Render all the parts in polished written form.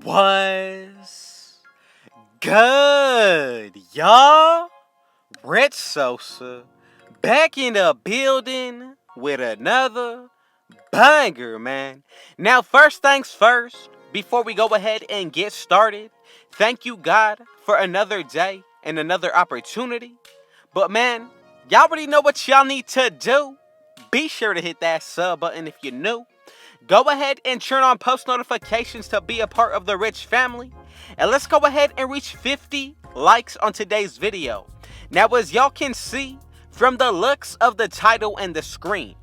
Was good, y'all? Red Sosa back in the building with another banger, man. Now, first things first, before we go ahead and get started, thank you, God, for another day and another opportunity. But, man, y'all already know what y'all need to do. Be sure to hit that sub button if you're new. Go ahead and turn on post notifications to be a part of the Rich family. And let's go ahead and reach 50 likes on today's video. Now, as y'all can see from the looks of the title and the screen,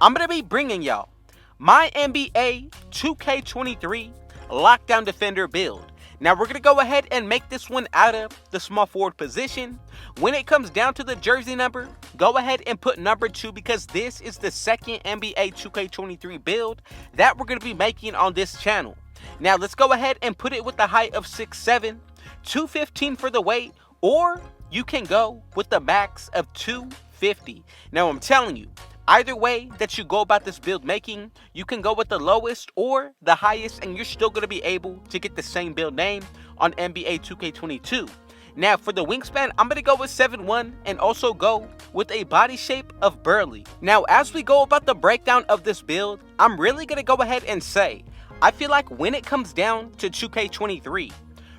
I'm going to be bringing y'all my NBA 2K23 Lockdown Defender build. Now, we're going to go ahead and make this one out of the small forward position. When it comes down to the jersey number, go ahead and put number 2 because this is the second NBA 2K23 build that we're going to be making on this channel. Now, let's go ahead and put it with the height of 6'7", 215 for the weight, or you can go with the max of 250. Now, I'm telling you, either way that you go about this build making, you can go with the lowest or the highest and you're still going to be able to get the same build name on NBA 2K22. Now, for the wingspan, I'm going to go with 7'1" and also go with a body shape of burly. Now, as we go about the breakdown of this build, I'm really going to go ahead and say, I feel like when it comes down to 2K23,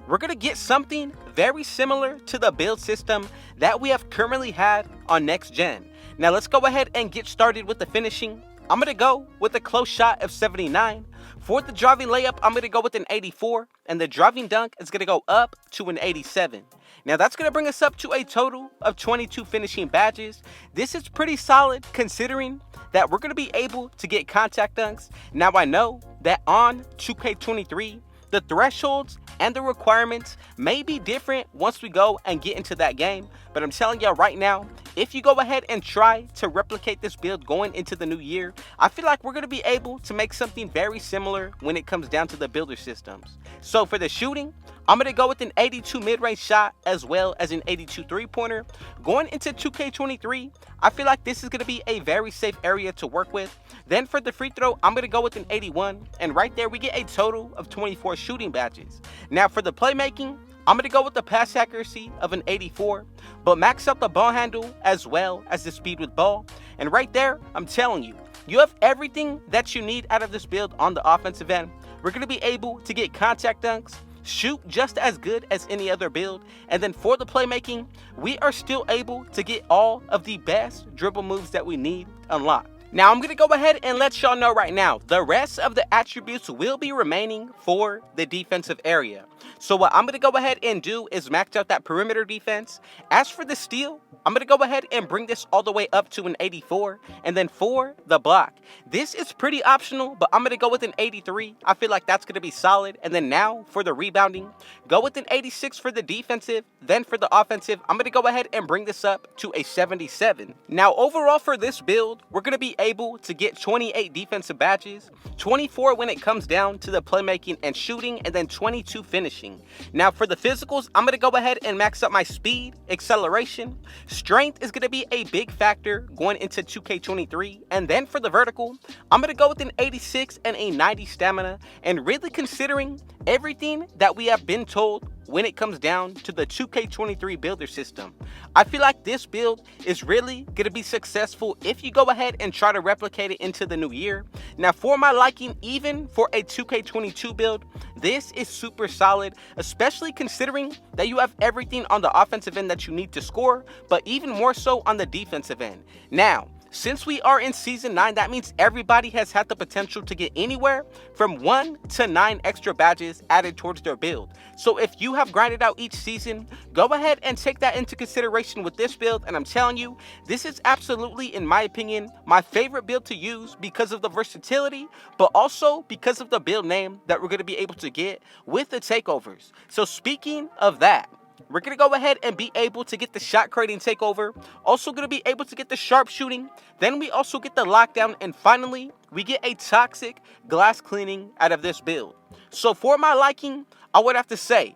we're going to get something very similar to the build system that we have currently had on Next Gen. Now, let's go ahead and get started with the finishing. I'm going to go with a close shot of 79. For the driving layup, I'm going to go with an 84. And the driving dunk is going to go up to an 87. Now, that's going to bring us up to a total of 22 finishing badges. This is pretty solid considering that we're going to be able to get contact dunks. Now, I know that on 2K23, the thresholds and the requirements may be different once we go and get into that game, but I'm telling y'all right now, if you go ahead and try to replicate this build going into the new year, I feel like we're going to be able to make something very similar when it comes down to the builder systems. So for the shooting, I'm going to go with an 82 mid-range shot as well as an 82 three-pointer. Going into 2K23, I feel like this is going to be a very safe area to work with. Then for the free throw, I'm going to go with an 81, and right there we get a total of 24 shooting badges. Now for the playmaking, I'm going to go with the pass accuracy of an 84, but max out the ball handle as well as the speed with ball. And right there, I'm telling you, you have everything that you need out of this build on the offensive end. We're going to be able to get contact dunks, shoot just as good as any other build, and then for the playmaking, we are still able to get all of the best dribble moves that we need unlocked. Now, I'm going to go ahead and let y'all know right now, the rest of the attributes will be remaining for the defensive area. So what I'm going to go ahead and do is max out that perimeter defense. As for the steal, I'm going to go ahead and bring this all the way up to an 84. And then for the block, this is pretty optional, but I'm going to go with an 83. I feel like that's going to be solid. And then now for the rebounding, go with an 86 for the defensive. Then for the offensive, I'm going to go ahead and bring this up to a 77. Now, overall for this build, we're going to be able to get 28 defensive badges, 24 when it comes down to the playmaking and shooting, and then 22 finishing. Now for the physicals, I'm going to go ahead and max up my speed, acceleration. Strength is going to be a big factor going into 2K23. And then for the vertical, I'm going to go with an 86 and a 90 stamina. And really considering everything that we have been told when it comes down to the 2K23 builder system, I feel like this build is really going to be successful if you go ahead and try to replicate it into the new year. Now for my liking, even for a 2K22 build, this is super solid, especially considering that you have everything on the offensive end that you need to score, but even more so on the defensive end. Now, since we are in Season 9, that means everybody has had the potential to get anywhere from 1 to 9 extra badges added towards their build. So if you have grinded out each season, go ahead and take that into consideration with this build. And I'm telling you, this is absolutely, in my opinion, my favorite build to use because of the versatility, but also because of the build name that we're going to be able to get with the takeovers. So speaking of that, we're going to go ahead and be able to get the shot creating takeover, also going to be able to get the sharp shooting, then we also get the lockdown, and finally, we get a toxic glass cleaning out of this build. So for my liking, I would have to say,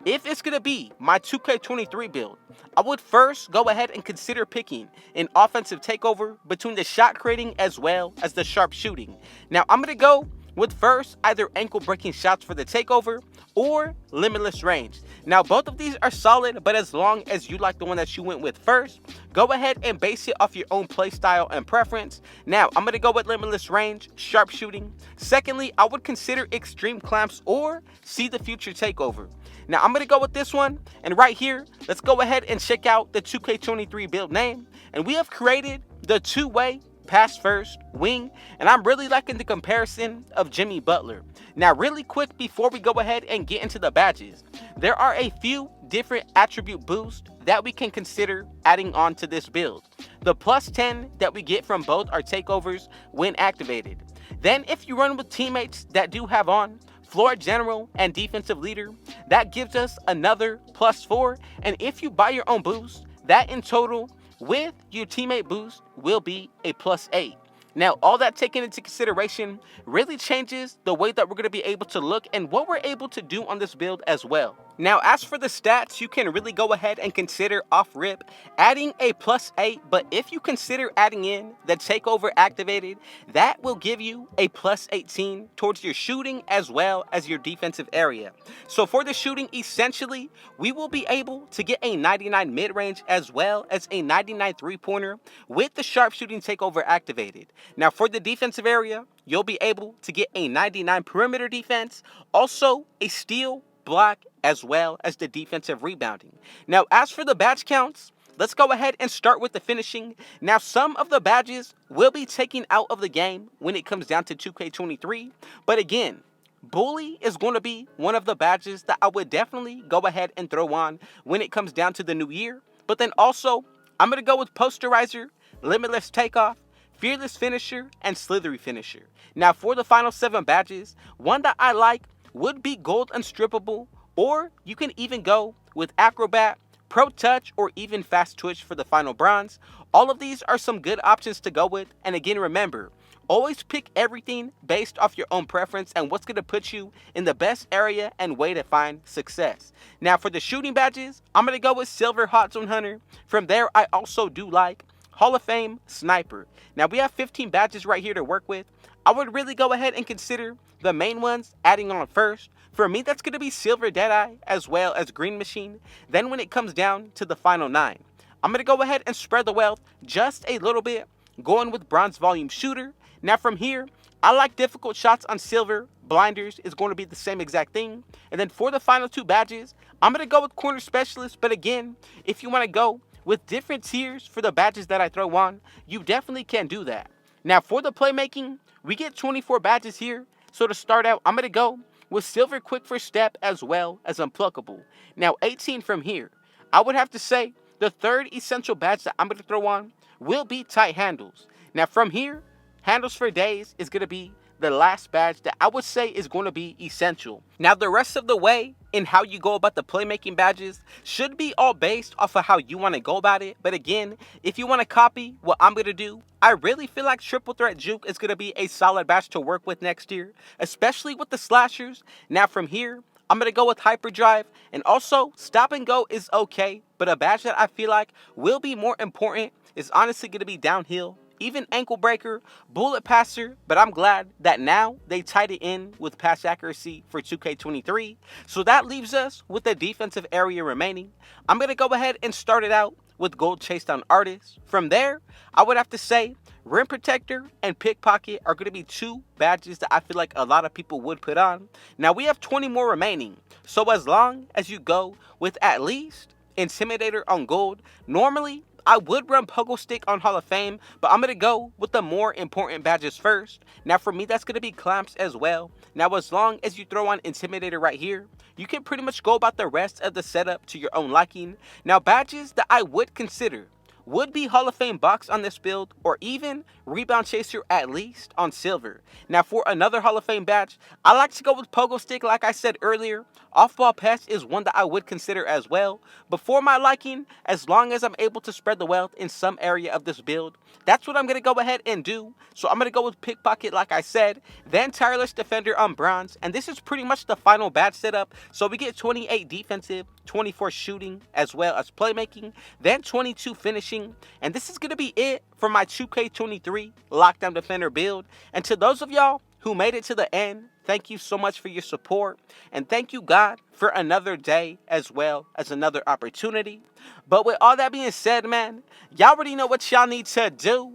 if it's going to be my 2K23 build, I would first go ahead and consider picking an offensive takeover between the shot creating as well as the sharp shooting. Now, I'm going to go with first either ankle breaking shots for the takeover or limitless range. Now both of these are solid, but as long as you like the one that you went with first, go ahead and base it off your own play style and preference. Now I'm going to go with limitless range, sharpshooting. Secondly, I would consider extreme clamps or see the future takeover. Now I'm going to go with this one, and right here, let's go ahead and check out the 2K23 build name, and we have created the two-way pass first wing, and I'm really liking the comparison of Jimmy Butler. Now really quick before we go ahead and get into the badges, there are a few different attribute boosts that we can consider adding on to this build. The plus 10 that we get from both our takeovers when activated. Then if you run with teammates that do have on floor general and defensive leader, that gives us another plus 4, and if you buy your own boost, that in total with your teammate boost will be a plus 8. Now, all that taken into consideration really changes the way that we're going to be able to look and what we're able to do on this build as well. Now, as for the stats, you can really go ahead and consider off rip adding a plus 8, but if you consider adding in the takeover activated, that will give you a plus 18 towards your shooting as well as your defensive area. So for the shooting, essentially, we will be able to get a 99 mid-range as well as a 99 three-pointer with the sharpshooting takeover activated. Now for the defensive area, you'll be able to get a 99 perimeter defense, also a steal, block, as well as the defensive rebounding. Now as for the badge counts, let's go ahead and start with the finishing. Now some of the badges will be taken out of the game when it comes down to 2K23, but again, Bully is going to be one of the badges that I would definitely go ahead and throw on when it comes down to the new year. But then also, I'm going to go with Posterizer, Limitless Takeoff, Fearless Finisher, and Slithery Finisher. Now for the final 7 badges, one that I like would be Gold Unstrippable, or you can even go with Acrobat, Pro Touch, or even Fast Twitch for the final bronze. All of these are some good options to go with, and again remember, always pick everything based off your own preference and what's going to put you in the best area and way to find success. Now for the shooting badges, I'm going to go with Silver Hot Zone Hunter. From there, I also do like Hall of Fame Sniper. Now we have 15 badges right here to work with. I would really go ahead and consider the main ones adding on first. For me, that's going to be Silver Deadeye as well as Green Machine. Then when it comes down to the final 9, I'm going to go ahead and spread the wealth just a little bit, going with Bronze Volume Shooter. Now from here, I like difficult shots on Silver. Blinders is going to be the same exact thing. And then for the final 2 badges, I'm going to go with Corner Specialist. But again, if you want to go with different tiers for the badges that I throw on, you definitely can do that. Now for the playmaking, we get 24 badges here. So to start out, I'm going to go with Silver Quick First Step as well as Unpluckable. Now 18 from here, I would have to say the third essential badge that I'm going to throw on will be Tight Handles. Now from here, Handles for Days is going to be the last badge that I would say is going to be essential. Now the rest of the way in how you go about the playmaking badges should be all based off of how you want to go about it. But again, if you want to copy what I'm going to do, I really feel like Triple Threat Juke is going to be a solid badge to work with next year, especially with the slashers. Now from here, I'm going to go with Hyperdrive, and also Stop and Go is okay, but a badge that I feel like will be more important is honestly going to be Downhill. Even Ankle Breaker, Bullet Passer, but I'm glad that now they tied it in with pass accuracy for 2K23. So that leaves us with the defensive area remaining. I'm going to go ahead and start it out with Gold Chase Down Artist. From there, I would have to say Rim Protector and Pickpocket are going to be 2 badges that I feel like a lot of people would put on. Now we have 20 more remaining. So as long as you go with at least Intimidator on Gold, normally I would run Pogo Stick on Hall of Fame, but I'm going to go with the more important badges first. Now for me, that's going to be Clamps as well. Now as long as you throw on Intimidator right here, you can pretty much go about the rest of the setup to your own liking. Now badges that I would consider would be Hall of Fame Box on this build, or even Rebound Chaser at least on Silver. Now for another Hall of Fame badge, I like to go with Pogo Stick like I said earlier. Off-Ball Pest is one that I would consider as well. But for my liking, as long as I'm able to spread the wealth in some area of this build, that's what I'm going to go ahead and do. So I'm going to go with Pickpocket like I said, then Tireless Defender on Bronze, and this is pretty much the final badge setup. So we get 28 defensive, 24 shooting, as well as playmaking, then 22 finishing, and this is going to be it for my 2K23 Lockdown Defender build. And to those of y'all who made it to the end, thank you so much for your support. And thank you, God, for another day as well as another opportunity. But with all that being said, man, y'all already know what y'all need to do.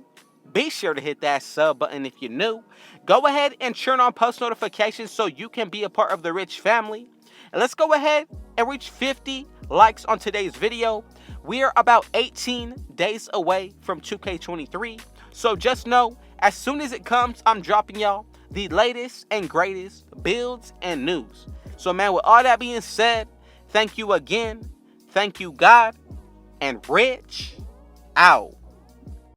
Be sure to hit that sub button if you're new. Go ahead and turn on post notifications so you can be a part of the Rich family. And let's go ahead and reach 50 likes on today's video. We are about 18 days away from 2K23. So just know, as soon as it comes, I'm dropping y'all the latest and greatest builds and news. So man, with all that being said, thank you again. Thank you, God. And Rich out.